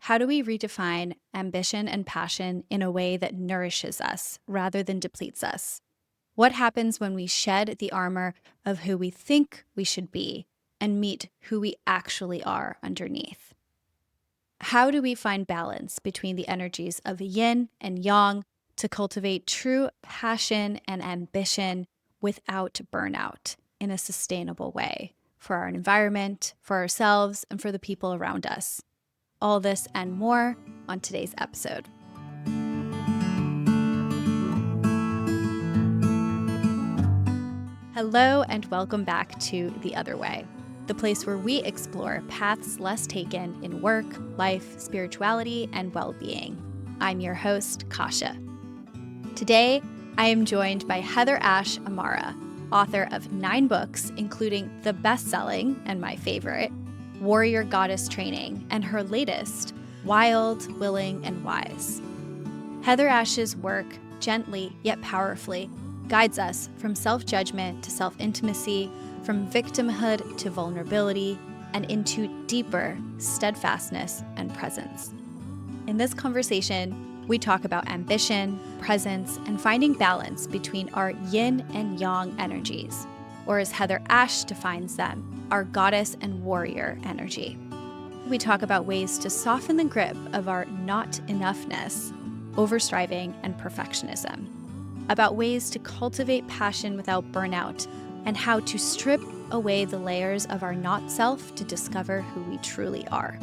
How do we redefine ambition and passion in a way that nourishes us rather than depletes us? What happens when we shed the armor of who we think we should be and meet who we actually are underneath? How do we find balance between the energies of yin and yang to cultivate true passion and ambition without burnout in a sustainable way for our environment, for ourselves, and for the people around us? All this and more on today's episode. Hello, and welcome back to The Other Way, the place where we explore paths less taken in work, life, spirituality, and well being. I'm your host, Kasha. Today, I am joined by HeatherAsh Amara, author of 9 books, including the bestselling and my favorite, Warrior Goddess Training, and her latest, Wild, Willing, and Wise. HeatherAsh's work, gently yet powerfully, guides us from self-judgment to self-intimacy, from victimhood to vulnerability, and into deeper steadfastness and presence. In this conversation, we talk about ambition, presence, and finding balance between our yin and yang energies, or as HeatherAsh defines them, our goddess and warrior energy. We talk about ways to soften the grip of our not enoughness, overstriving, and perfectionism, about ways to cultivate passion without burnout, and how to strip away the layers of our not self to discover who we truly are.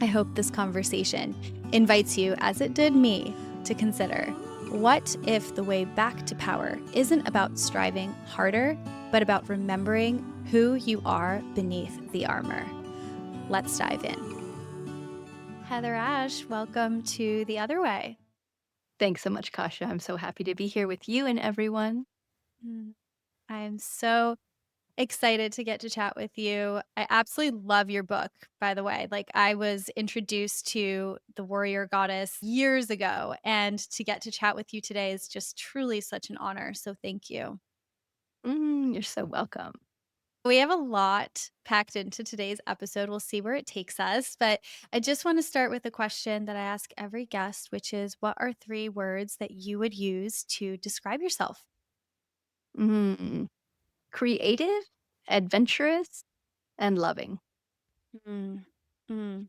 I hope this conversation invites you, as it did me, to consider, what if the way back to power isn't about striving harder, but about remembering who you are beneath the armor? Let's dive in. HeatherAsh, welcome to The Other Way. Thanks so much, Kasha. I'm so happy to be here with you and everyone. I am so excited to get to chat with you. I absolutely love your book, by the way. Like, I was introduced to the Warrior Goddess years ago, and to get to chat with you today is just truly such an honor. So thank you. You're so welcome. We have a lot packed into today's episode. We'll see where it takes us. But I just want to start with a question that I ask every guest, which is, what are 3 words that you would use to describe yourself? Mm. Creative, adventurous, and loving. Mm. Mm.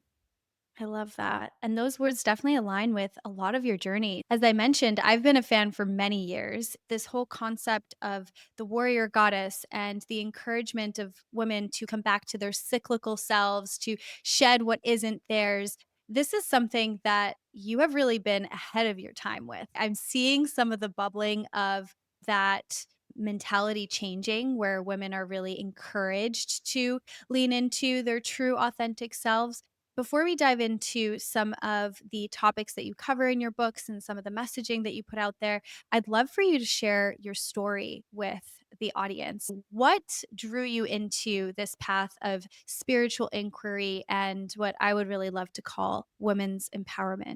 I love that. And those words definitely align with a lot of your journey. As I mentioned, I've been a fan for many years. This whole concept of the warrior goddess and the encouragement of women to come back to their cyclical selves, to shed what isn't theirs. This is something that you have really been ahead of your time with. I'm seeing some of the bubbling of that mentality changing, where women are really encouraged to lean into their true authentic selves. Before we dive into some of the topics that you cover in your books and some of the messaging that you put out there, I'd love for you to share your story with the audience. What drew you into this path of spiritual inquiry and what I would really love to call women's empowerment?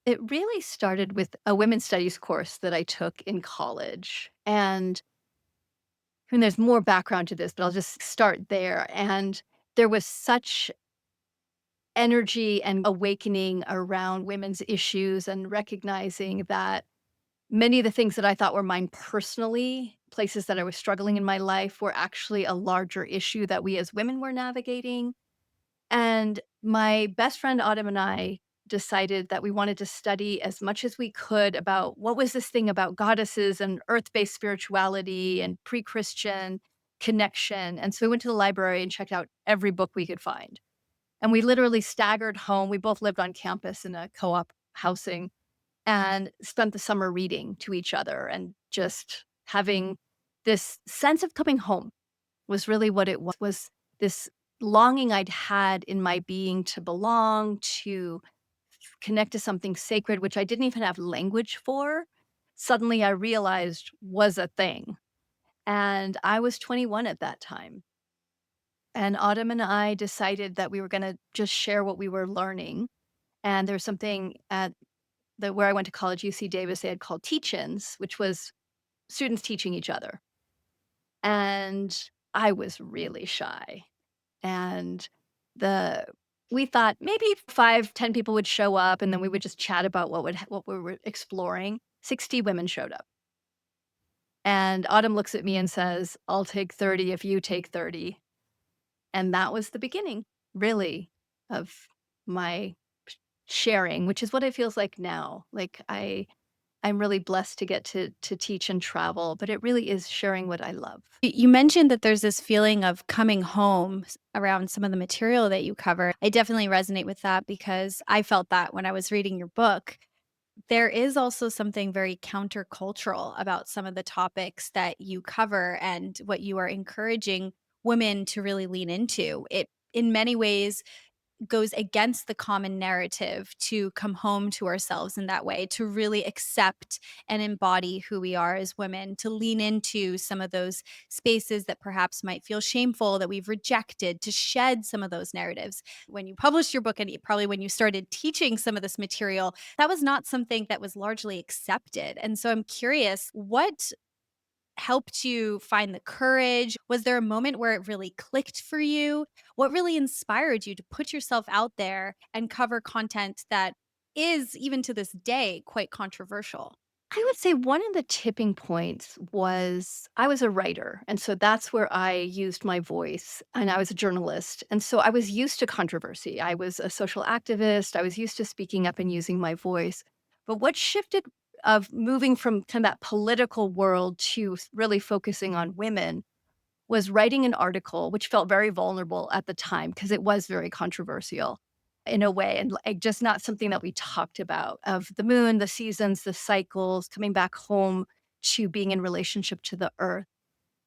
It really started with a women's studies course that I took in college. And there's more background to this, but I'll just start there. And there was such energy and awakening around women's issues and recognizing that many of the things that I thought were mine personally, places that I was struggling in my life, were actually a larger issue that we as women were navigating. And my best friend Autumn and I decided that we wanted to study as much as we could about what was this thing about goddesses and earth-based spirituality and pre-Christian connection. And so we went to the library and checked out every book we could find. And we literally staggered home. We both lived on campus in a co-op housing and spent the summer reading to each other and just having this sense of coming home was really what it was this longing I'd had in my being to belong, to connect to something sacred, which I didn't even have language for. Suddenly I realized was a thing. And I was 21 at that time. And Autumn and I decided that we were going to just share what we were learning. And there's something at where I went to college, UC Davis, they had called teach-ins, which was students teaching each other. And I was really shy. And the we thought maybe 5, 10 people would show up, and then we would just chat about what we were exploring. 60 women showed up. And Autumn looks at me and says, "I'll take 30 if you take 30." And that was the beginning, really, of my sharing, which is what it feels like now. Like I'm really blessed to get to teach and travel, but it really is sharing what I love. You mentioned that there's this feeling of coming home around some of the material that you cover. I definitely resonate with that because I felt that when I was reading your book. There is also something very countercultural about some of the topics that you cover and what you are encouraging women to really lean into. It, in many ways, goes against the common narrative to come home to ourselves in that way, to really accept and embody who we are as women, to lean into some of those spaces that perhaps might feel shameful that we've rejected, to shed some of those narratives. When you published your book and probably when you started teaching some of this material, that was not something that was largely accepted. And so I'm curious, what helped you find the courage? Was there a moment where it really clicked for you? What really inspired you to put yourself out there and cover content that is, even to this day, quite controversial? I would say one of the tipping points was I was a writer, and so that's where I used my voice, and I was a journalist, and so I was used to controversy. I was a social activist, I was used to speaking up and using my voice. But what shifted of moving from kind of that political world to really focusing on women was writing an article, which felt very vulnerable at the time because it was very controversial in a way, and like just not something that we talked about of the moon, the seasons, the cycles, coming back home to being in relationship to the earth.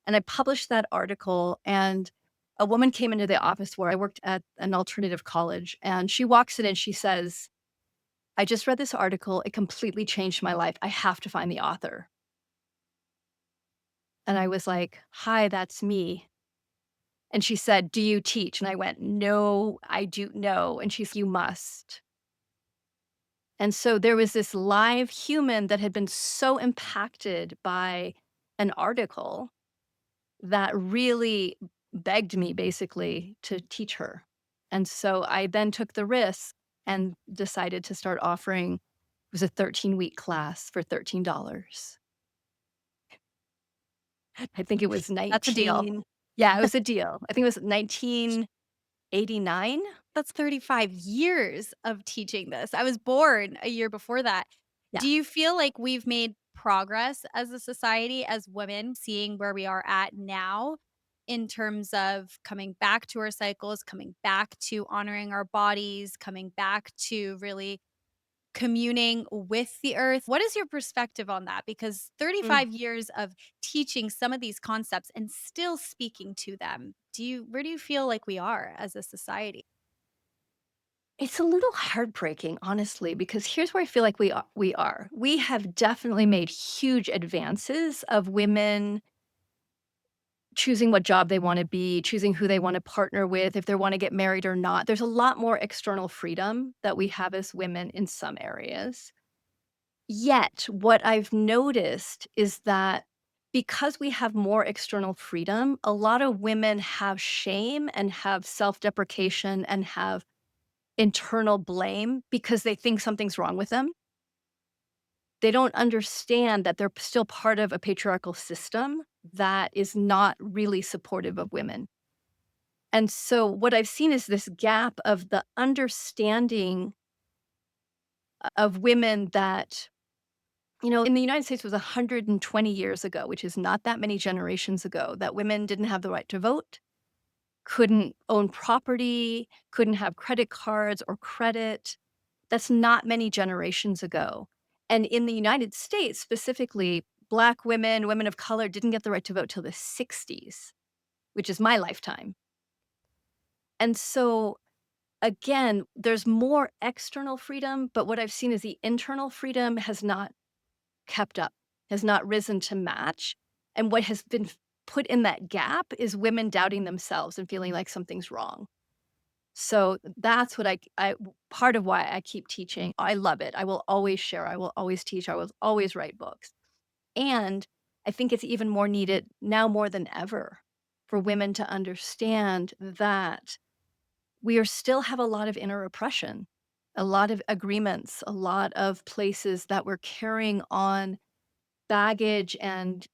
And I published that article, and a woman came into the office where I worked at an alternative college, and she walks in and she says, "I just read this article. It completely changed my life. I have to find the author." And I was like, "Hi, that's me." And she said, "Do you teach?" And I went, "No, I do no." And she's, "You must." And so there was this live human that had been so impacted by an article that really begged me basically to teach her. And so I then took the risk and decided to start offering it was a 13-week class for $13. I think it was That's a deal. 19 yeah, it was a deal. I think it was 1989? That's 35 years of teaching this. I was born a year before that. Yeah. Do you feel like we've made progress as a society, as women, seeing where we are at now in terms of coming back to our cycles, coming back to honoring our bodies, coming back to really communing with the earth? What is your perspective on that? Because Mm. 35 years of teaching some of these concepts and still speaking to them, where do you feel like we are as a society? It's a little heartbreaking, honestly, because here's where I feel like we are. We have definitely made huge advances of women choosing what job they wanna be, choosing who they wanna partner with, if they wanna get married or not. There's a lot more external freedom that we have as women in some areas. Yet, what I've noticed is that because we have more external freedom, a lot of women have shame and have self-deprecation and have internal blame because they think something's wrong with them. They don't understand that they're still part of a patriarchal system that is not really supportive of women. And so what I've seen is this gap of the understanding of women that, in the United States was 120 years ago, which is not that many generations ago, that women didn't have the right to vote, couldn't own property, couldn't have credit cards or credit. That's not many generations ago. And in the United States, specifically, Black women, women of color didn't get the right to vote till the 60s, which is my lifetime. And so, again, there's more external freedom, but what I've seen is the internal freedom has not kept up, has not risen to match. And what has been put in that gap is women doubting themselves and feeling like something's wrong. So that's what part of why I keep teaching. I love it. I will always share. I will always teach. I will always write books. And I think it's even more needed now more than ever for women to understand that we are still have a lot of inner oppression, a lot of agreements, a lot of places that we're carrying on baggage and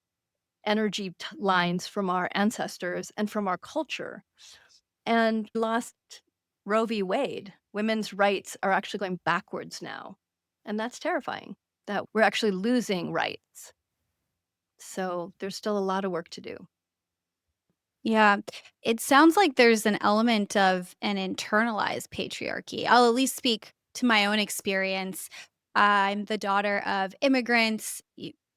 energy lines from our ancestors and from our culture. And lost Roe v. Wade, women's rights are actually going backwards now. And that's terrifying that we're actually losing rights. So there's still a lot of work to do. Yeah, it sounds like there's an element of an internalized patriarchy. I'll at least speak to my own experience. I'm the daughter of immigrants.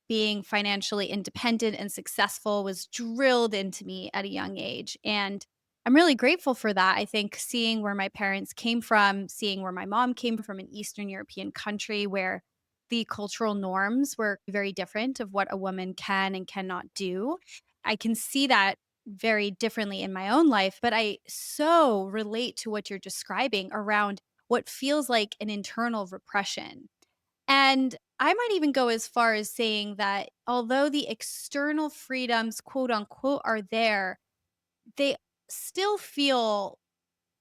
Being financially independent and successful was drilled into me at a young age. And I'm really grateful for that. I think seeing where my parents came from, seeing where my mom came from, an Eastern European country where the cultural norms were very different of what a woman can and cannot do. I can see that very differently in my own life, but I so relate to what you're describing around what feels like an internal repression. And I might even go as far as saying that although the external freedoms, quote unquote, are there, they still feel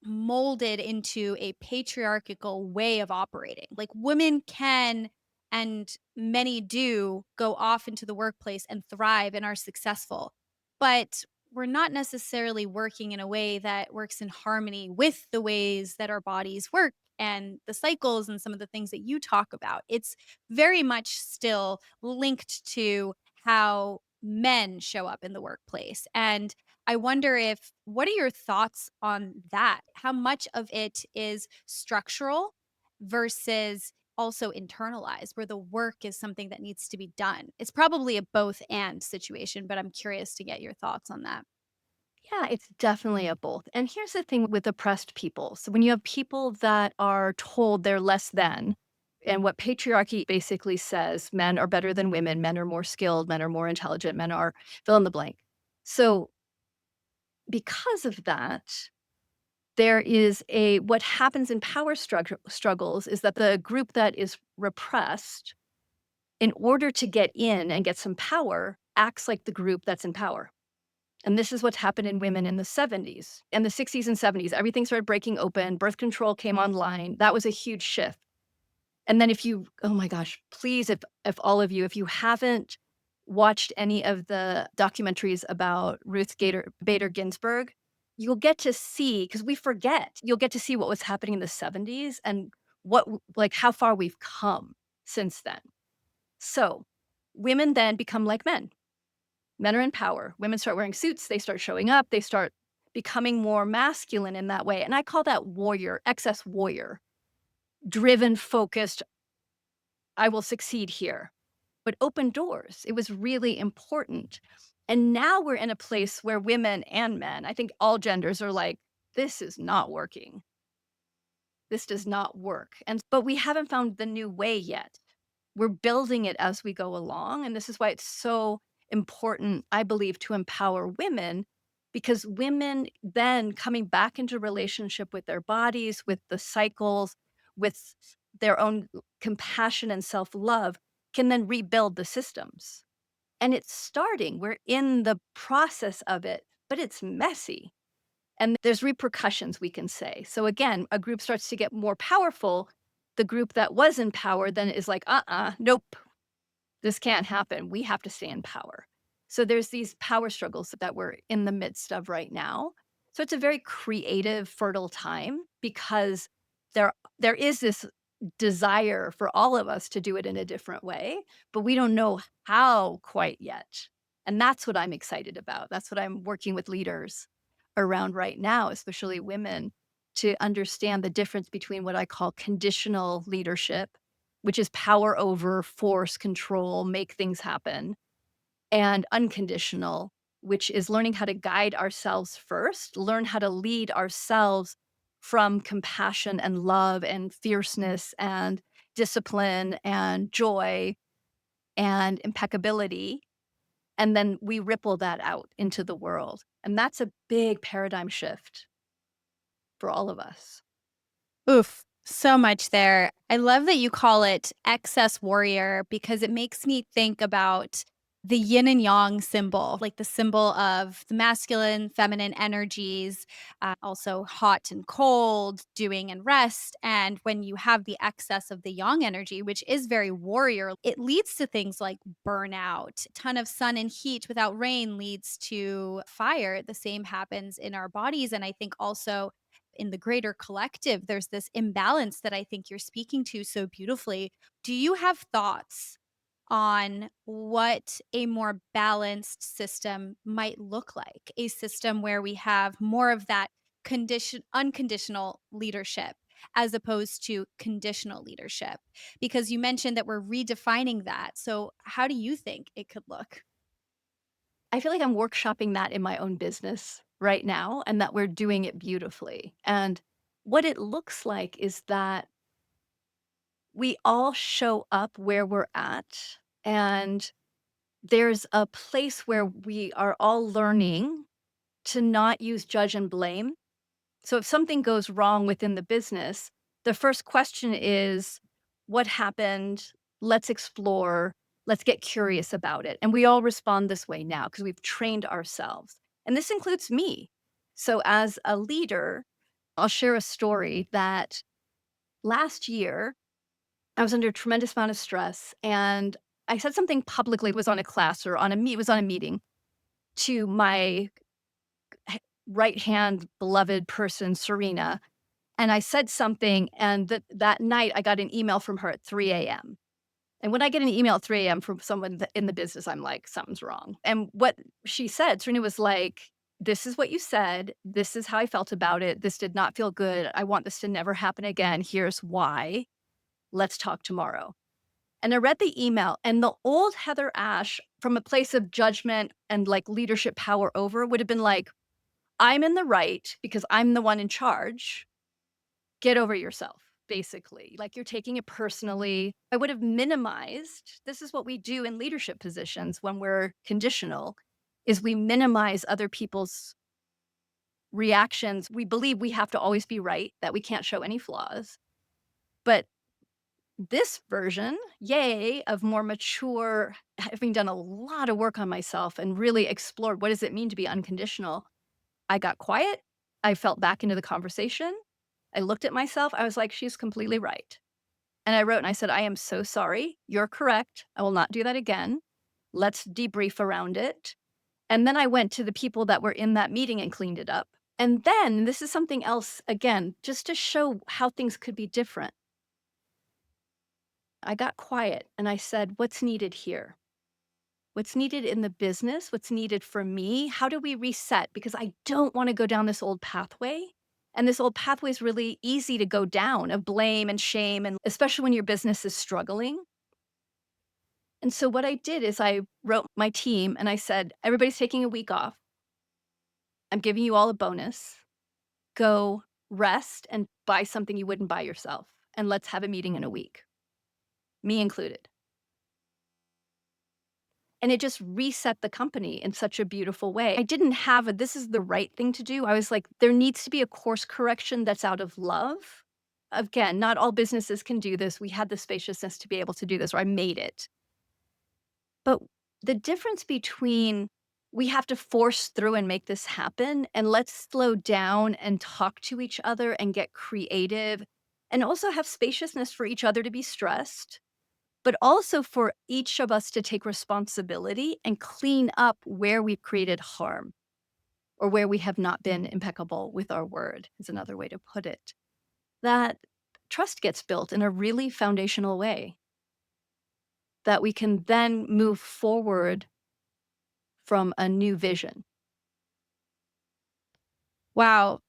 molded into a patriarchal way of operating. Like women can and many do go off into the workplace and thrive and are successful. But we're not necessarily working in a way that works in harmony with the ways that our bodies work and the cycles and some of the things that you talk about. It's very much still linked to how men show up in the workplace. And I wonder if what are your thoughts on that? How much of it is structural versus also internalized, where the work is something that needs to be done? It's probably a both and situation, but I'm curious to get your thoughts on that. Yeah, it's definitely a both. And here's the thing with oppressed people. So when you have people that are told they're less than, and what patriarchy basically says, men are better than women, men are more skilled, men are more intelligent, men are fill in the blank. So because of that, there is a what happens in power struggles is that the group that is repressed, in order to get in and get some power, acts like the group that's in power. And this is what's happened in women in the 70s. In the 60s and 70s, everything started breaking open, birth control came online. That was a huge shift. And then if you oh my gosh, please, if all of you, if you haven't watched any of the documentaries about Ruth Bader Ginsburg, you'll get to see because we forget, you'll get to see what was happening in the 70s and like how far we've come since then. So, women then become like men. Men are in power. Women start wearing suits, they start showing up, they start becoming more masculine in that way. And I call that warrior, excess warrior, driven, focused, I will succeed here. But open doors, it was really important. And now we're in a place where women and men, I think all genders are like, this is not working. This does not work. And but we haven't found the new way yet. We're building it as we go along. And this is why it's so important, I believe, to empower women because women then coming back into relationship with their bodies, with the cycles, with their own compassion and self love can then rebuild the systems. And it's starting. We're in the process of it, but it's messy. And there's repercussions, we can say. So again, a group starts to get more powerful. The group that was in power then is like, nope, this can't happen. We have to stay in power. So there's these power struggles that we're in the midst of right now. So it's a very creative, fertile time because there is this desire for all of us to do it in a different way, but we don't know how quite yet. And that's what I'm excited about. That's what I'm working with leaders around right now, especially women, to understand the difference between what I call conditional leadership, which is power over, force, control, make things happen, and unconditional, which is learning how to guide ourselves first, learn how to lead ourselves from compassion and love and fierceness and discipline and joy and impeccability. And then we ripple that out into the world. And that's a big paradigm shift for all of us. Oof, so much there. I love that you call it excess warrior because it makes me think about the yin and yang symbol, like the symbol of the masculine, feminine energies, also hot and cold, doing and rest. And when you have the excess of the yang energy, which is very warrior, it leads to things like burnout. A ton of sun and heat without rain leads to fire. The same happens in our bodies. And I think also in the greater collective, there's this imbalance that I think you're speaking to so beautifully. Do you have thoughts on what a more balanced system might look like? A system where we have more of that unconditional leadership as opposed to conditional leadership? Because you mentioned that we're redefining that. So, how do you think it could look? I feel like I'm workshopping that in my own business right now and that we're doing it beautifully. And what it looks like is that we all show up where we're at, and there's a place where we are all learning to not use judge and blame. So if something goes wrong within the business, the first question is, what happened? Let's explore. Let's get curious about it. And we all respond this way now because we've trained ourselves. And this includes me. So as a leader, I'll share a story that last year I was under a tremendous amount of stress, and I said something publicly. It was on a class or it was on a meeting to my right hand beloved person, Serena. And I said something, and that night I got an email from her at 3 a.m. And when I get an email at 3 a.m. from someone in the business, I'm like, something's wrong. And what she said, Serena was like, this is what you said. This is how I felt about it. This did not feel good. I want this to never happen again. Here's why. Let's talk tomorrow. And I read the email, and the old Heather Ash, from a place of judgment and like leadership power over, would have been like, I'm in the right because I'm the one in charge. Get over yourself, basically. Like you're taking it personally. I would have minimized. This is what we do in leadership positions when we're conditional is we minimize other people's reactions. We believe we have to always be right, that we can't show any flaws. But this version, yay, of more mature, having done a lot of work on myself and really explored what does it mean to be unconditional, I got quiet. I felt back into the conversation. I looked at myself. I was like, she's completely right. And I wrote and I said, I am so sorry. You're correct. I will not do that again. Let's debrief around it. And then I went to the people that were in that meeting and cleaned it up. And then this is something else, again, just to show how things could be different. I got quiet and I said, what's needed here? What's needed in the business? What's needed for me? How do we reset? Because I don't want to go down this old pathway. And this old pathway is really easy to go down of blame and shame, and especially when your business is struggling. And so what I did is I wrote my team and I said, everybody's taking a week off. I'm giving you all a bonus. Go rest and buy something you wouldn't buy yourself. And let's have a meeting in a week, me included. And it just reset the company in such a beautiful way. I didn't have a this is the right thing to do. I was like, there needs to be a course correction that's out of love. Again, not all businesses can do this. We had the spaciousness to be able to do this, or I made it. But the difference between we have to force through and make this happen, and let's slow down and talk to each other and get creative and also have spaciousness for each other to be stressed, but also for each of us to take responsibility and clean up where we've created harm or where we have not been impeccable with our word, is another way to put it. That trust gets built in a really foundational way that we can then move forward from a new vision. Wow.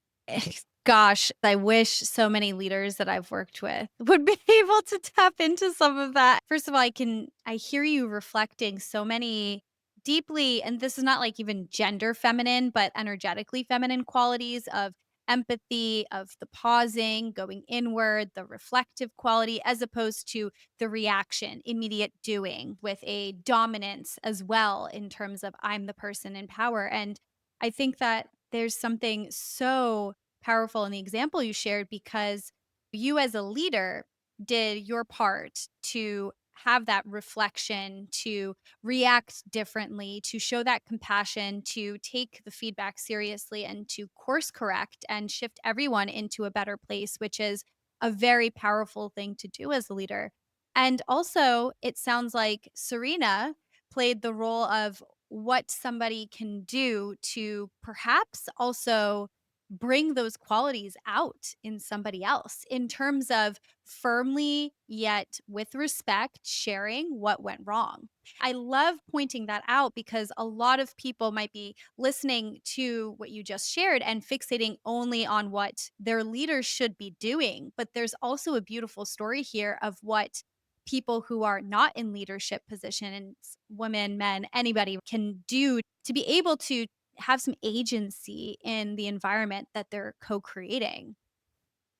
Gosh, I wish so many leaders that I've worked with would be able to tap into some of that. First of all, I hear you reflecting so many deeply, and this is not like even gender feminine, but energetically feminine qualities of empathy, of the pausing, going inward, the reflective quality, as opposed to the reaction, immediate doing with a dominance as well in terms of I'm the person in power. And I think that there's something so powerful in the example you shared because you as a leader did your part to have that reflection, to react differently, to show that compassion, to take the feedback seriously, and to course correct and shift everyone into a better place, which is a very powerful thing to do as a leader. And also, it sounds like Serena played the role of what somebody can do to perhaps also bring those qualities out in somebody else in terms of firmly yet with respect sharing what went wrong. I love pointing that out because a lot of people might be listening to what you just shared and fixating only on what their leaders should be doing. But there's also a beautiful story here of what people who are not in leadership positions, women, men, anybody can do to be able to have some agency in the environment that they're co-creating.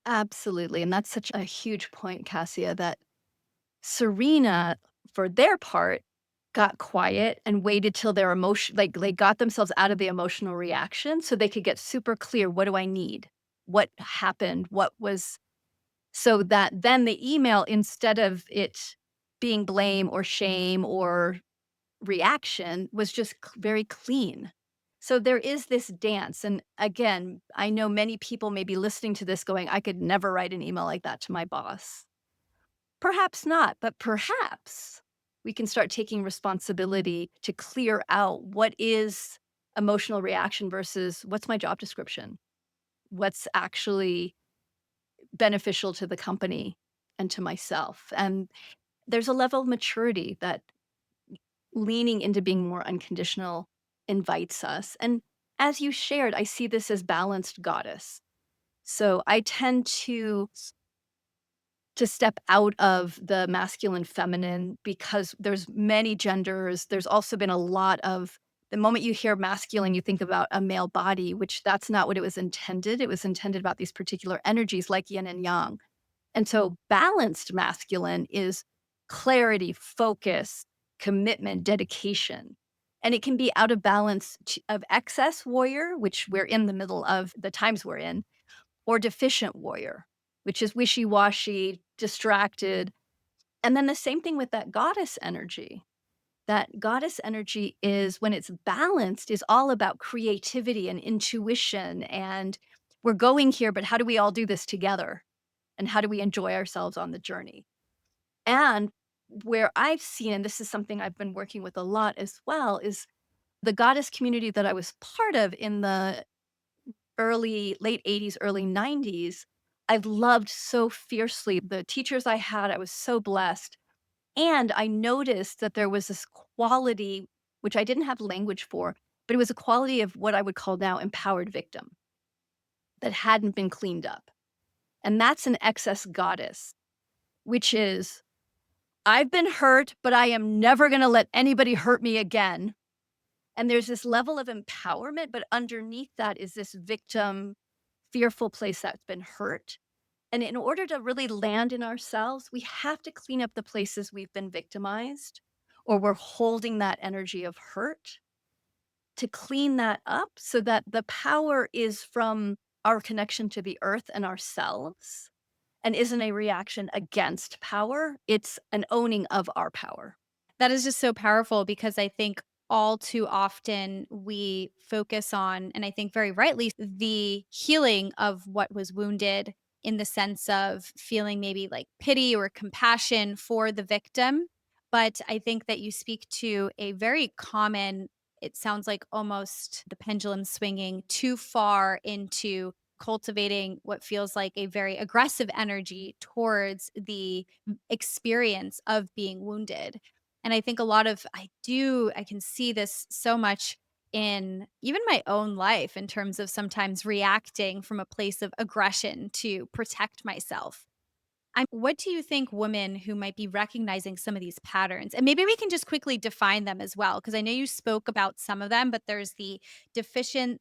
Absolutely, and that's such a huge point, Cassia, that Serena, for their part, got quiet and waited till their emotion like, they got themselves out of the emotional reaction so they could get super clear, "What do I need? What happened? What was" so that then the email, instead of it being blame or shame or reaction, was just very clean. So there is this dance, and again, I know many people may be listening to this going, "I could never write an email like that to my boss." Perhaps not, but perhaps we can start taking responsibility to clear out what is emotional reaction versus what's my job description? What's actually beneficial to the company and to myself? And there's a level of maturity that leaning into being more unconditional invites us. And as you shared, I see this as balanced goddess. So I tend to step out of the masculine feminine because there's many genders. There's also been a lot of the moment you hear masculine, you think about a male body, which that's not what it was intended. It was intended about these particular energies like yin and yang. And so balanced masculine is clarity, focus, commitment, dedication. And it can be out of balance of excess warrior, which we're in the middle of the times we're in, or deficient warrior, which is wishy washy, distracted. And then the same thing with that goddess energy. That goddess energy is when it's balanced, is all about creativity and intuition. And we're going here, but how do we all do this together? And how do we enjoy ourselves on the journey? And where I've seen, and this is something I've been working with a lot as well, is the goddess community that I was part of in the late 80s, early 90s. I've loved so fiercely. The teachers I had, I was so blessed. And I noticed that there was this quality, which I didn't have language for, but it was a quality of what I would call now empowered victim that hadn't been cleaned up. And that's an excess goddess, which is I've been hurt, but I am never going to let anybody hurt me again. And there's this level of empowerment, but underneath that is this victim, fearful place that's been hurt. And in order to really land in ourselves, we have to clean up the places we've been victimized or we're holding that energy of hurt to clean that up so that the power is from our connection to the earth and ourselves and isn't a reaction against power. It's an owning of our power. That is just so powerful because I think all too often we focus on, and I think very rightly, the healing of what was wounded in the sense of feeling maybe like pity or compassion for the victim. But I think that you speak to a very common, it sounds like almost the pendulum swinging too far into cultivating what feels like a very aggressive energy towards the experience of being wounded. And I think a lot of I can see this so much in even my own life in terms of sometimes reacting from a place of aggression to protect myself. What do you think women who might be recognizing some of these patterns, and maybe we can just quickly define them as well, because I know you spoke about some of them, but there's the deficient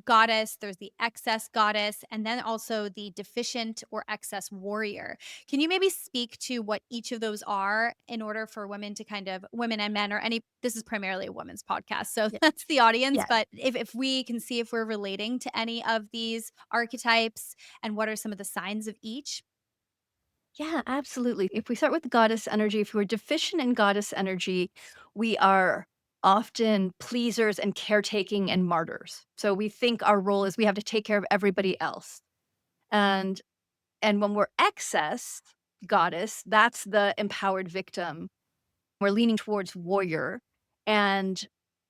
goddess, there's the excess goddess, and then also the deficient or excess warrior. Can you maybe speak to what each of those are in order for women to kind of women and men or any this is primarily a women's podcast. So Yeah. that's the audience, Yeah. but if we can see if we're relating to any of these archetypes and what are some of the signs of each? Yeah, absolutely. If we start with goddess energy, if we're deficient in goddess energy, we are often pleasers and caretaking and martyrs. So we think our role is we have to take care of everybody else. And when we're excess goddess, that's the empowered victim. We're leaning towards warrior, and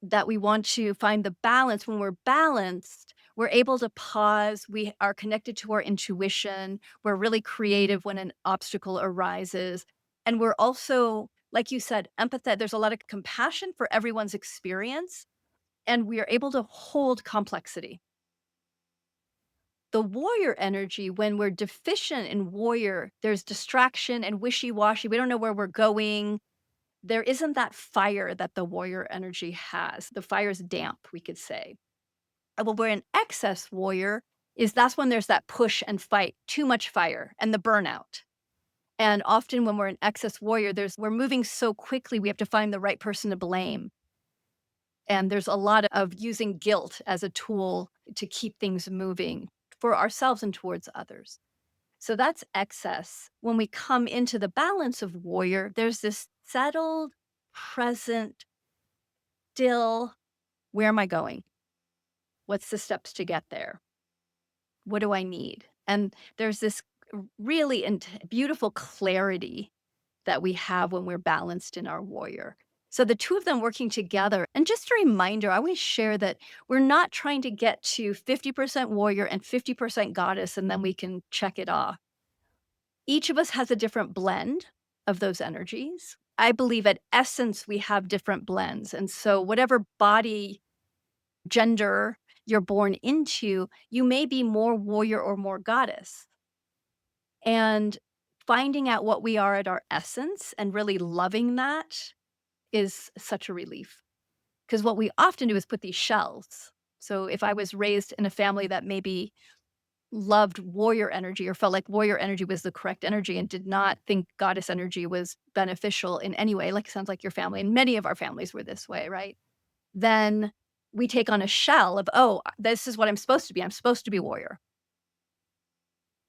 that we want to find the balance. When we're balanced, we're able to pause. We are connected to our intuition. We're really creative when an obstacle arises. And we're also, like you said, empathetic. There's a lot of compassion for everyone's experience, and we are able to hold complexity. The warrior energy, when we're deficient in warrior, there's distraction and wishy washy. We don't know where we're going. There isn't that fire that the warrior energy has. The fire's damp, we could say. Well, where an excess warrior is that's when there's that push and fight, too much fire and the burnout. And often when we're an excess warrior, we're moving so quickly, we have to find the right person to blame. And there's a lot of using guilt as a tool to keep things moving for ourselves and towards others. So that's excess. When we come into the balance of warrior, there's this settled, present, still, where am I going? What's the steps to get there? What do I need? And there's this really beautiful clarity that we have when we're balanced in our warrior. So the two of them working together. And just a reminder, I always share that we're not trying to get to 50% warrior and 50% goddess, and then we can check it off. Each of us has a different blend of those energies. I believe at essence, we have different blends. And so, whatever body, gender you're born into, you may be more warrior or more goddess. And finding out what we are at our essence and really loving that is such a relief. Because what we often do is put these shells. So, if I was raised in a family that maybe loved warrior energy or felt like warrior energy was the correct energy and did not think goddess energy was beneficial in any way, like it sounds like your family, and many of our families were this way, right? Then we take on a shell of, oh, this is what I'm supposed to be. I'm supposed to be warrior.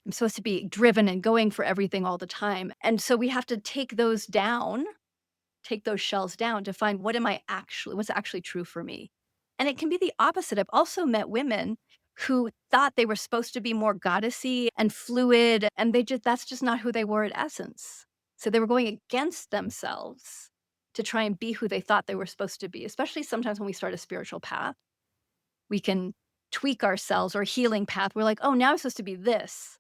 I'm supposed to be driven and going for everything all the time. And so we have to take those down, take those shells down to find what's actually true for me. And it can be the opposite. I've also met women who thought they were supposed to be more goddessy and fluid, and that's just not who they were at essence. So they were going against themselves to try and be who they thought they were supposed to be, especially sometimes when we start a spiritual path. We can tweak ourselves or healing path. We're like, oh, now I'm supposed to be this.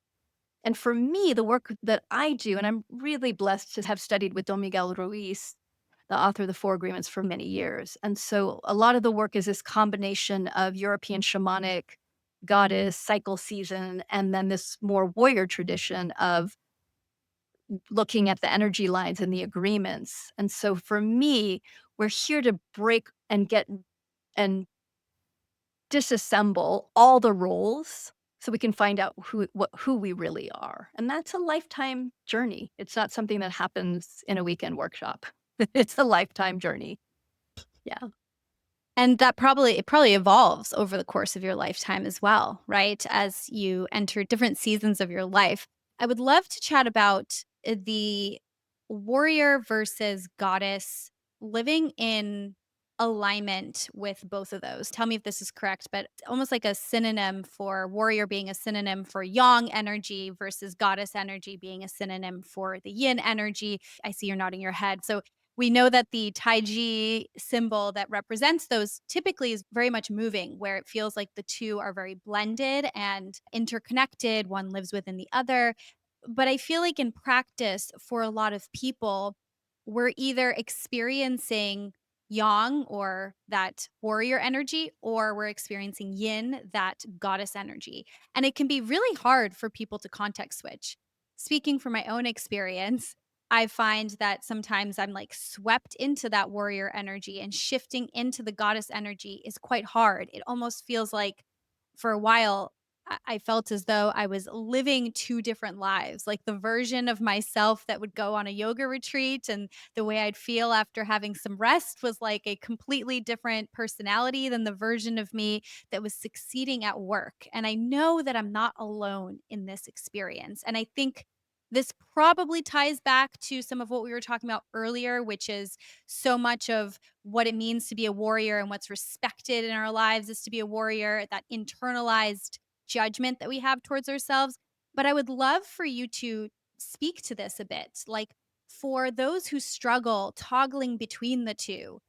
And for me, the work that I do, and I'm really blessed to have studied with Don Miguel Ruiz, the author of the Four Agreements, for many years. And so a lot of the work is this combination of European shamanic goddess, cycle season, and then this more warrior tradition of looking at the energy lines and the agreements. And so for me, we're here to break and get and disassemble all the roles so we can find out who we really are. And that's a lifetime journey. It's not something that happens in a weekend workshop. It's a lifetime journey. Yeah. And it probably evolves over the course of your lifetime as well, right? As you enter different seasons of your life. I would love to chat about the warrior versus goddess living in alignment with both of those. Tell me if this is correct, but almost like a synonym for warrior being a synonym for yang energy versus goddess energy being a synonym for the yin energy. I see you're nodding your head. So we know that the Taiji symbol that represents those typically is very much moving, where it feels like the two are very blended and interconnected. One lives within the other. But I feel like in practice, for a lot of people, we're either experiencing yang or that warrior energy, or we're experiencing yin, that goddess energy. And it can be really hard for people to context switch. Speaking from my own experience, I find that sometimes I'm like swept into that warrior energy, and shifting into the goddess energy is quite hard. It almost feels like for a while, I felt as though I was living two different lives, like the version of myself that would go on a yoga retreat and the way I'd feel after having some rest was like a completely different personality than the version of me that was succeeding at work. And I know that I'm not alone in this experience. And I think This probably ties back to some of what we were talking about earlier, which is so much of what it means to be a warrior and what's respected in our lives is to be a warrior, that internalized judgment that we have towards ourselves. But I would love for you to speak to this a bit. Like, for those who struggle toggling between the two,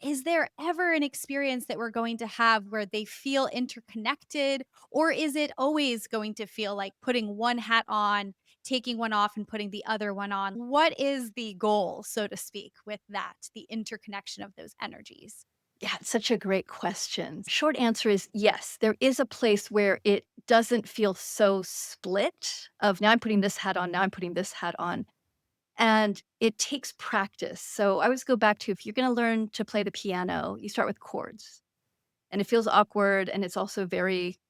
is there ever an experience that we're going to have where they feel interconnected? Or is it always going to feel like putting one hat on, taking one off, and putting the other one on? What is the goal, so to speak, with that, the interconnection of those energies? Yeah, it's such a great question. Short answer is yes, there is a place where it doesn't feel so split of now I'm putting this hat on, now I'm putting this hat on. And it takes practice. So I always go back to if you're going to learn to play the piano, you start with chords. And it feels awkward and it's also very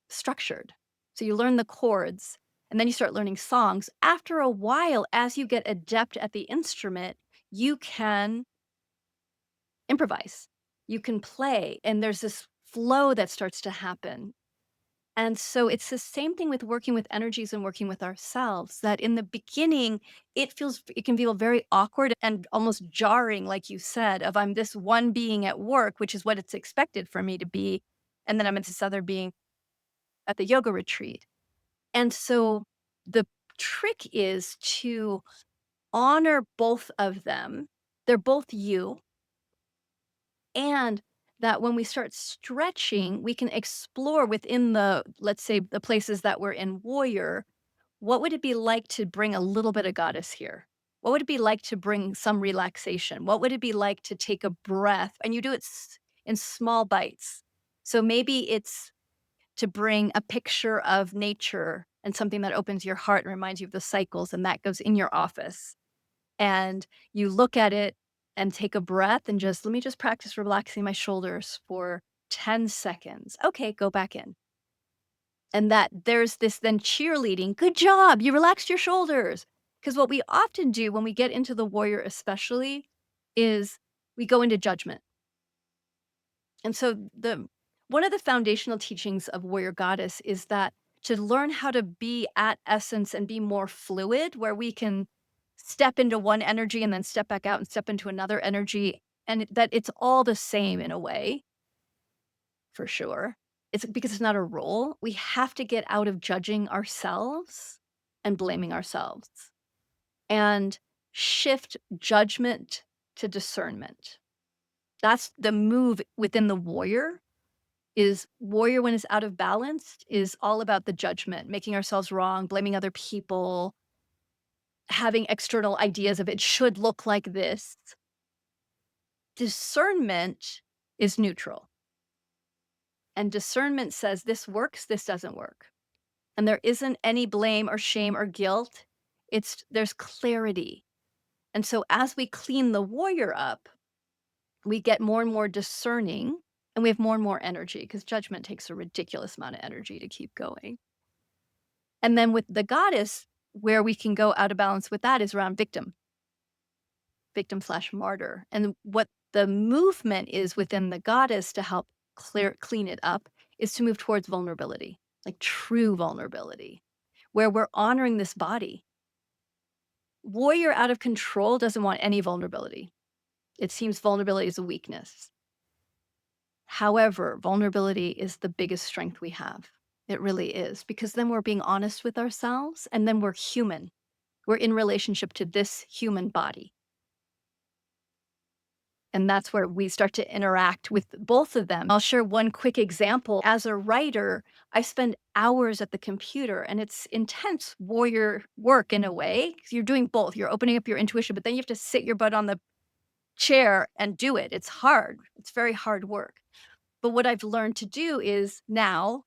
structured. So you learn the chords and then you start learning songs. After a while, as you get adept at the instrument, you can improvise. You can play and there's this flow that starts to happen. And so it's the same thing with working with energies and working with ourselves that in the beginning, it can feel very awkward and almost jarring, like you said, of I'm this one being at work, which is what it's expected for me to be. And then I'm this other being at the yoga retreat. And so the trick is to honor both of them. They're both you. And that when we start stretching, we can explore within the, let's say, the places that we're in warrior. What would it be like to bring a little bit of goddess here? What would it be like to bring some relaxation? What would it be like to take a breath? And you do it in small bites. So maybe it's to bring a picture of nature and something that opens your heart and reminds you of the cycles, and that goes in your office. And you look at it and take a breath and just, let me just practice relaxing my shoulders for 10 seconds. Okay, go back in. And that there's this then cheerleading. Good job. You relaxed your shoulders. Because what we often do when we get into the warrior, especially, is we go into judgment. And so the one of the foundational teachings of warrior goddess is that to learn how to be at essence and be more fluid, where we can step into one energy and then step back out and step into another energy, and that it's all the same in a way, for sure. It's because it's not a role. We have to get out of judging ourselves and blaming ourselves and shift judgment to discernment. That's the move within the warrior. Is warrior when it's out of balance is all about the judgment, making ourselves wrong, blaming other people, having external ideas of it should look like this. Discernment is neutral. And discernment says this works, this doesn't work. And there isn't any blame or shame or guilt. There's clarity. And so as we clean the warrior up, we get more and more discerning and we have more and more energy because judgment takes a ridiculous amount of energy to keep going. And then with the goddess, where we can go out of balance with that is around victim/martyr. And what the movement is within the goddess to help clean it up is to move towards vulnerability, like true vulnerability, where we're honoring this body. Warrior out of control doesn't want any vulnerability. It seems vulnerability is a weakness. However, vulnerability is the biggest strength we have. It really is, because then we're being honest with ourselves and then we're human. We're in relationship to this human body. And that's where we start to interact with both of them. I'll share one quick example. As a writer, I spend hours at the computer and it's intense warrior work in a way. 'Cause you're doing both. You're opening up your intuition, but then you have to sit your butt on the chair and do it. It's hard. It's very hard work. But what I've learned to do is now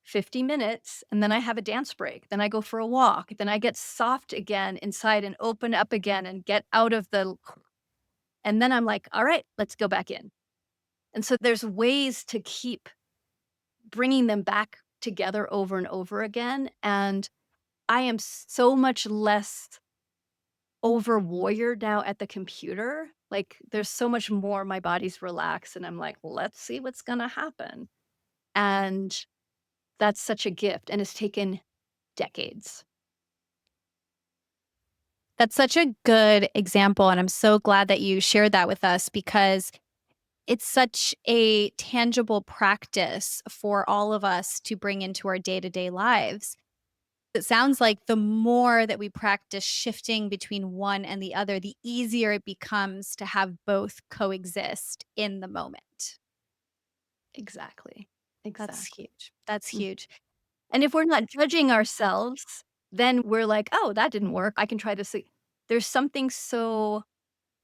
50 minutes and then I have a dance break. Then I go for a walk. Then I get soft again inside and open up again and get out of the, and then I'm like, all right, let's go back in. And so there's ways to keep bringing them back together over and over again. And I am so much less over warrior now at the computer. Like there's so much more, my body's relaxed and I'm like, let's see what's going to happen. And that's such a gift. And it's taken decades. That's such a good example. And I'm so glad that you shared that with us because it's such a tangible practice for all of us to bring into our day to day lives. It sounds like the more that we practice shifting between one and the other, the easier it becomes to have both coexist in the moment. Exactly. That's Exactly. huge. That's Mm. huge. And if we're not judging ourselves, then we're like, "Oh, that didn't work. I can try this." There's something so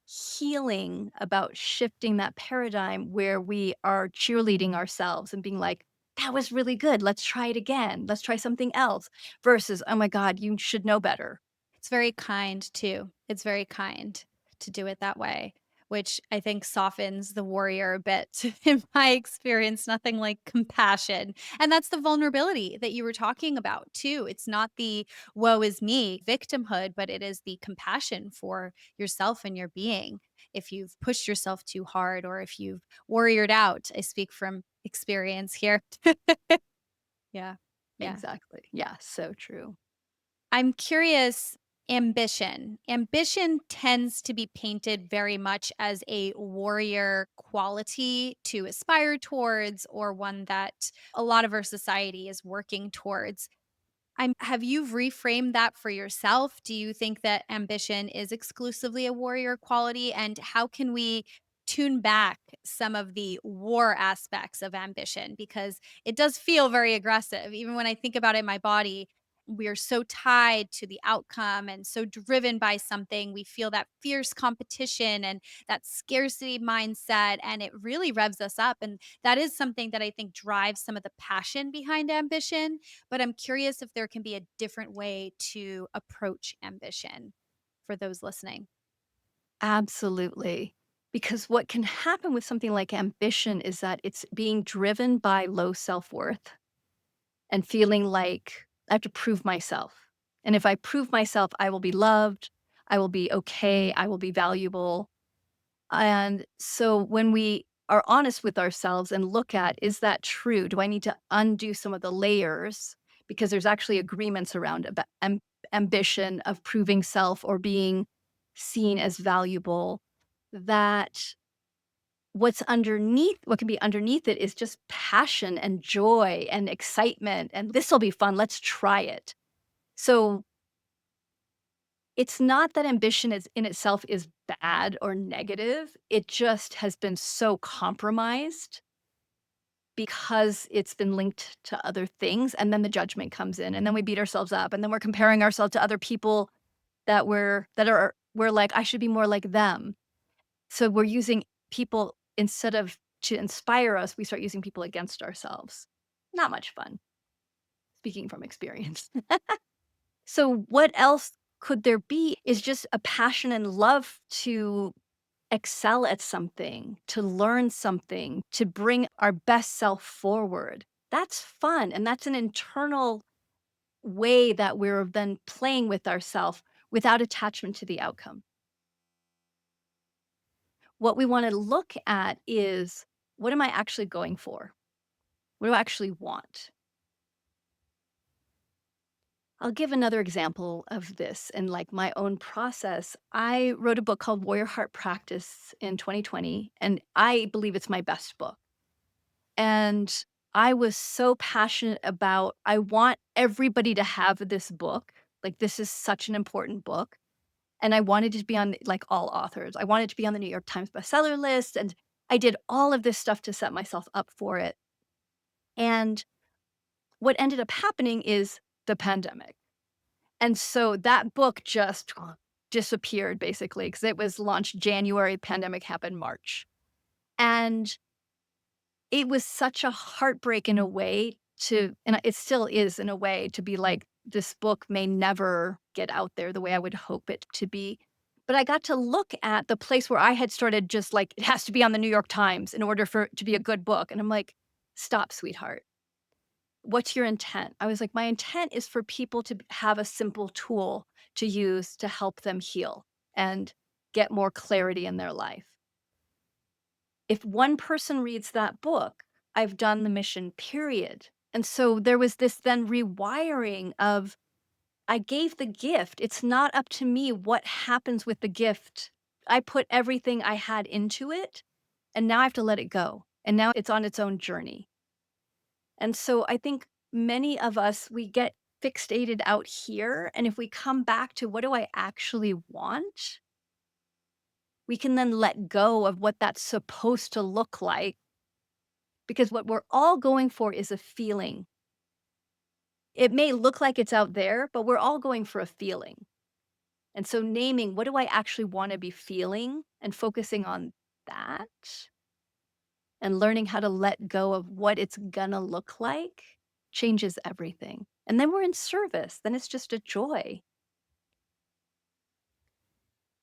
healing about shifting that paradigm where we are cheerleading ourselves and being like, "That was really good. Let's try it again. Let's try something else." Versus, "Oh my god, you should know better." It's very kind too. It's very kind to do it that way, which I think softens the warrior a bit in my experience, nothing like compassion. And that's the vulnerability that you were talking about too. It's not the woe is me victimhood, but it is the compassion for yourself and your being. If you've pushed yourself too hard or if you've warriored out, I speak from experience here. Yeah. Yeah. Exactly. Yeah, so true. I'm curious, ambition. Ambition tends to be painted very much as a warrior quality to aspire towards, or one that a lot of our society is working towards. Have you reframed that for yourself? Do you think that ambition is exclusively a warrior quality? And how can we tune back some of the war aspects of ambition? Because it does feel very aggressive. Even when I think about it in my body, we are so tied to the outcome and so driven by something. We feel that fierce competition and that scarcity mindset, and it really revs us up. And that is something that I think drives some of the passion behind ambition, but I'm curious if there can be a different way to approach ambition for those listening. Absolutely. Because what can happen with something like ambition is that it's being driven by low self-worth and feeling like I have to prove myself. And if I prove myself, I will be loved, I will be okay, I will be valuable. And so when we are honest with ourselves and look at, is that true? Do I need to undo some of the layers? Because there's actually agreements around ambition of proving self or being seen as valuable. That what can be underneath it is just passion and joy and excitement. And this will be fun. Let's try it. So it's not that ambition is in itself is bad or negative, it just has been so compromised because it's been linked to other things, and then the judgment comes in, and then we beat ourselves up, and then we're comparing ourselves to other people we're like, "I should be more like them." So we're using people instead of to inspire us, we start using people against ourselves. Not much fun, speaking from experience. So what else could there be is just a passion and love to excel at something, to learn something, to bring our best self forward. That's fun. And that's an internal way that we're then playing with ourselves without attachment to the outcome. What we want to look at is what am I actually going for? What do I actually want? I'll give another example of this in like my own process. I wrote a book called Warrior Heart Practice in 2020, and I believe it's my best book. And I was so passionate about I want everybody to have this book. Like this is such an important book. And I wanted it to be on like all authors. I wanted it to be on the New York Times bestseller list. And I did all of this stuff to set myself up for it. And what ended up happening is the pandemic. And so that book just disappeared basically because it was launched January, pandemic happened March. And it was such a heartbreak in a way to and it still is in a way to be like, this book may never get out there the way I would hope it to be. But I got to look at the place where I had started just like, it has to be on the New York Times in order for it to be a good book. And I'm like, stop, sweetheart. What's your intent? I was like, my intent is for people to have a simple tool to use to help them heal and get more clarity in their life. If one person reads that book, I've done the mission, period. And so there was this then rewiring of I gave the gift. It's not up to me what happens with the gift. I put everything I had into it, and now I have to let it go. And now it's on its own journey. And so I think many of us, we get fixated out here. And if we come back to what do I actually want, we can then let go of what that's supposed to look like. Because what we're all going for is a feeling. It may look like it's out there, but we're all going for a feeling. And so naming what do I actually want to be feeling and focusing on that and learning how to let go of what it's gonna look like changes everything. And then we're in service. Then it's just a joy.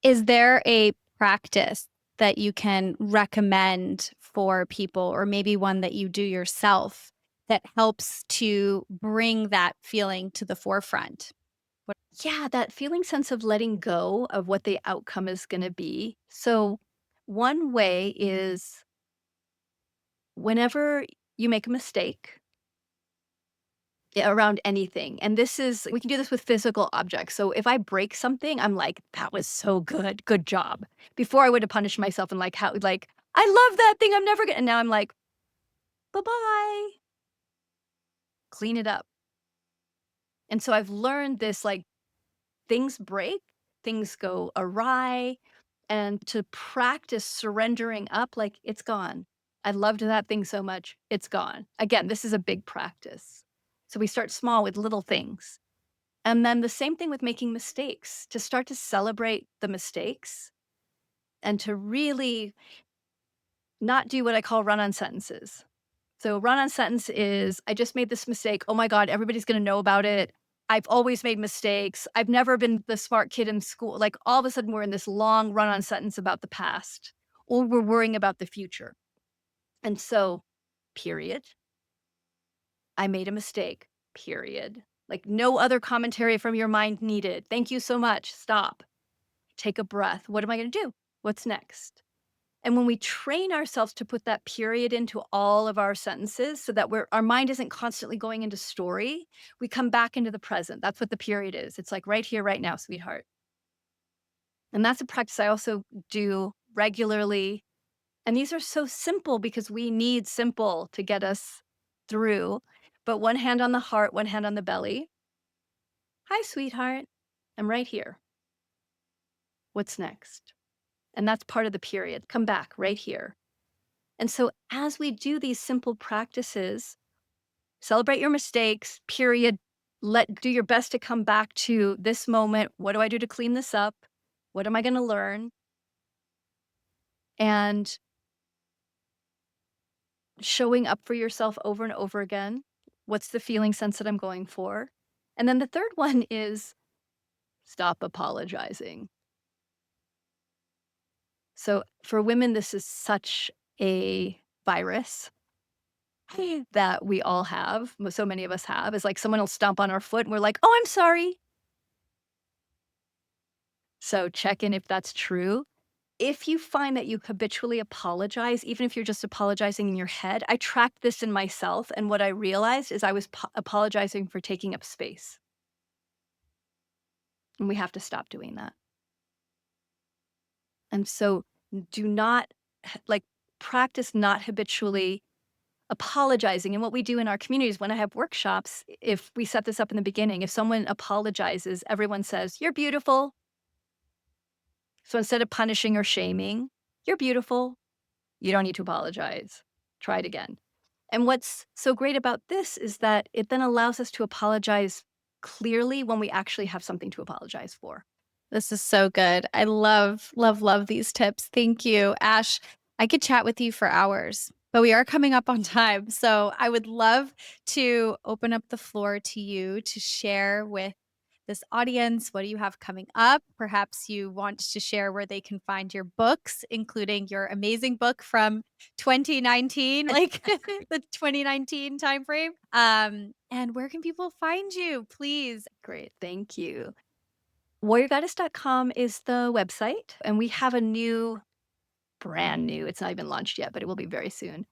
Is there a practice that you can recommend for people, or maybe one that you do yourself that helps to bring that feeling to the forefront? What Yeah, that feeling sense of letting go of what the outcome is going to be. So, one way is whenever you make a mistake around anything, and this is, we can do this with physical objects. So, if I break something, I'm like, that was so good. Good job. Before I would have punished myself and like, how, like, I love that thing. I'm never going to. And now I'm like, bye bye, clean it up. And so I've learned this like, things break, things go awry, and to practice surrendering up, like, it's gone. I loved that thing so much, it's gone. Again, this is a big practice. So we start small with little things. And then the same thing with making mistakes, to start to celebrate the mistakes and to really not do what I call run on sentences. So run on sentence is, I just made this mistake. Oh my God, everybody's going to know about it. I've always made mistakes. I've never been the smart kid in school. Like all of a sudden, we're in this long run on sentence about the past, or we're worrying about the future. And so, period. I made a mistake, period. Like no other commentary from your mind needed. Thank you so much. Stop. Take a breath. What am I going to do? What's next? And when we train ourselves to put that period into all of our sentences so that our mind isn't constantly going into story, we come back into the present. That's what the period is. It's like right here, right now, sweetheart. And that's a practice I also do regularly. And these are so simple because we need simple to get us through. But one hand on the heart, one hand on the belly. Hi, sweetheart. I'm right here. What's next? And that's part of the period. Come back right here. And so as we do these simple practices, celebrate your mistakes, period. Do your best to come back to this moment. What do I do to clean this up? What am I going to learn? And showing up for yourself over and over again. What's the feeling sense that I'm going for? And then the third one is stop apologizing. So for women, this is such a virus that we all have, so many of us have, is like someone will stomp on our foot and we're like, "Oh, I'm sorry." So check in if that's true. If you find that you habitually apologize, even if you're just apologizing in your head, I tracked this in myself, and what I realized is I was apologizing for taking up space, and we have to stop doing that. And so do not like practice not habitually apologizing. And what we do in our communities when I have workshops, if we set this up in the beginning, if someone apologizes, everyone says, "You're beautiful." So instead of punishing or shaming, "You're beautiful. You don't need to apologize. Try it again." And what's so great about this is that it then allows us to apologize clearly when we actually have something to apologize for. This is so good. I love, love, love these tips. Thank you. Ash, I could chat with you for hours, but we are coming up on time. So I would love to open up the floor to you to share with this audience. What do you have coming up? Perhaps you want to share where they can find your books, including your amazing book from 2019, like the 2019 timeframe. And where can people find you, please? Great. Thank you. warriorgoddess.com is the website, and we have a new, brand new, it's not even launched yet, but it will be very soon,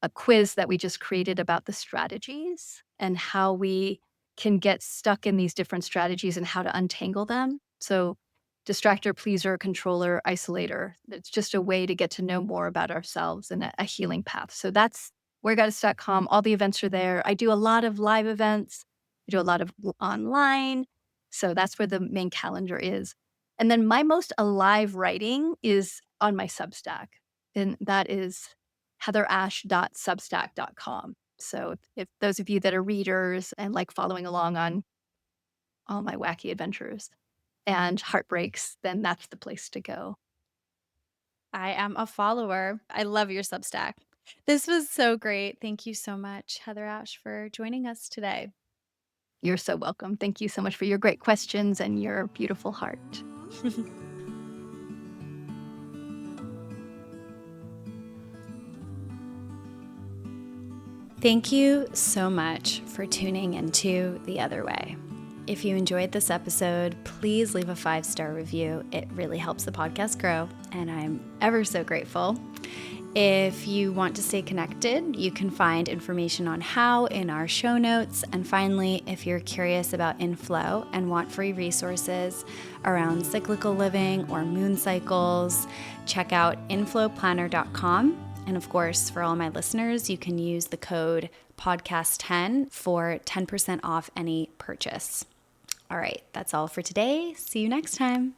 a quiz that we just created about the strategies and how we can get stuck in these different strategies and how to untangle them. So distractor, pleaser, controller, isolator. It's just a way to get to know more about ourselves and a healing path. So that's weargoddess.com. All the events are there. I do a lot of live events. I do a lot of online. So that's where the main calendar is. And then my most alive writing is on my Substack. And that is heatherash.substack.com. So if those of you that are readers and like following along on all my wacky adventures and heartbreaks, then that's the place to go. I am a follower. I love your Substack. This was so great. Thank you so much, Heather Ash, for joining us today. You're so welcome. Thank you so much for your great questions and your beautiful heart. Thank you so much for tuning into The Other Way. If you enjoyed this episode, please leave a 5-star review. It really helps the podcast grow, and I'm ever so grateful. If you want to stay connected, you can find information on how in our show notes. And finally, if you're curious about inflow and want free resources around cyclical living or moon cycles, check out inflowplanner.com. And of course, for all my listeners, you can use the code podcast10 for 10% off any purchase. All right, that's all for today. See you next time.